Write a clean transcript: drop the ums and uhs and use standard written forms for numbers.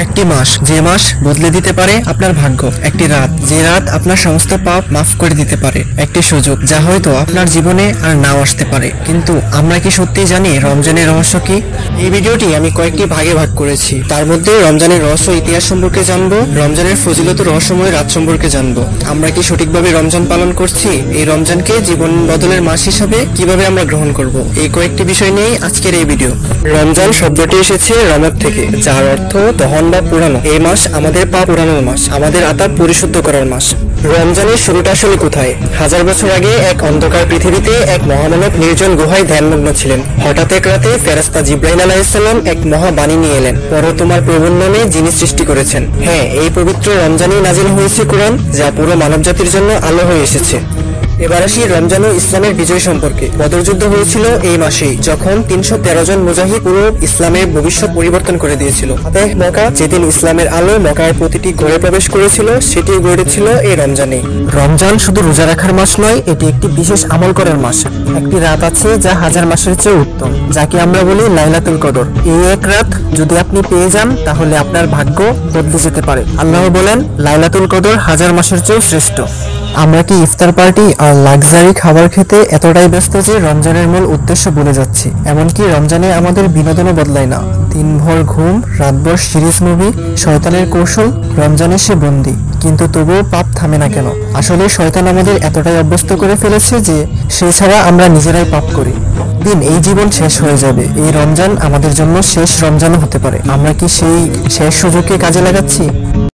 একটি মাস, যে মাস বদলে দিতে পারে আপনার ভাগ্য। একটি রাত, যে রাত আপনার সমস্ত পাপ মাফ করে দিতে পারে। একটি সুযোগ, যা হয়তো আপনার জীবনে আর নাও আসতে পারে। কিন্তু আমরা কি সত্যিই জানি রমজানের রহস্য কি? এই ভিডিওটি আমি কয়েকটি ভাগে ভাগ করেছি। তার মধ্যে রমজানের রহস্য ইতিহাস সম্পর্কে জানবো, রমজানের ফজিলত রহস্যময় রাত সম্পর্কে জানবো। আমরা কি সঠিকভাবে রমজান পালন করছি? এই রমজানকে জীবন বদলের মাস হিসাবে কিভাবে আমরা গ্রহণ করব, এই কয়েকটি বিষয় নিয়ে আজকের এই ভিডিও। রমজান শব্দটি এসেছে রমত থেকে, যার অর্থ দহন বা পুরানো। এই মাস আমাদের পাপ পুরানোর মাস, আমাদের আত্মা পরিশুদ্ধ করার মাস। রমজানের শুরুটা আসলে কোথায়? 1000 বছর আগে এক অন্ধকার পৃথিবীতে এক মহামানব নির্জন গুহায় ধ্যানমগ্ন ছিলেন। হঠাৎ এক রাতে ফেরেশতা জিবরাইল আলাইহিস সালাম এক মহাবাণী নিয়ে এলেন, পড়ো তোমার প্রভুর নামে যিনি সৃষ্টি করেছেন। হ্যাঁ, এই পবিত্র রমজানেই নাজিল হয়েছে কোরআন, যা পুরো মানবজাতির জন্য আলো হয়ে এসেছে। এবার আসি রমজান ও ইসলামের বিজয় সম্পর্কে। বদর যুদ্ধ হয়েছিল এই মাসেই, যখন 313 জন মুজাহিদ পুরো ইসলামের ভবিষ্যৎ পরিবর্তন করে দিয়েছিল। ফাতেহ মক্কা, যেদিন ইসলামের আলো মক্কার প্রতিটি ঘরে প্রবেশ করেছিল, সেটি গড়েছিল এই রমজানে। রমজান শুধু রোজা রাখার মাস নয়, এটি একটি বিশেষ আমল করার মাস। একটি রাত আছে যা 1000 মাসের চেয়ে উত্তম, যাকে আমরা বলি লাইলাতুল কদর। এই এক রাত যদি আপনি পেয়ে যান, তাহলে আপনার ভাগ্য বদলে যেতে পারে। আল্লাহ বলেন, লাইলাতুল কদর 1000 মাসের চেয়েও শ্রেষ্ঠ। আমরা কি ইফতার পার্টি আর লাক্সারি খাবার খেতে এতটাই ব্যস্ত যে রমজানের মূল উদ্দেশ্য ভুলে যাচ্ছি? এমনকি রমজানে আমাদের বিনোদনও বদলায় না। দিনভর ঘুম, রাতভর সিরিজ মুভি, শয়তানের কৌশল। রমজানে সে বন্দী, কিন্তু তবুও পাপ থামে না কেন? আসলে শয়তান আমাদের এতটাই অভ্যস্ত করে ফেলেছে যে সে ছাড়া আমরা নিজেরাই পাপ করি। দিন এই জীবন শেষ হয়ে যাবে, এই রমজান আমাদের জন্য শেষ রমজানও হতে পারে। আমরা কি সেই শেষ সুযোগকে কাজে লাগাচ্ছি?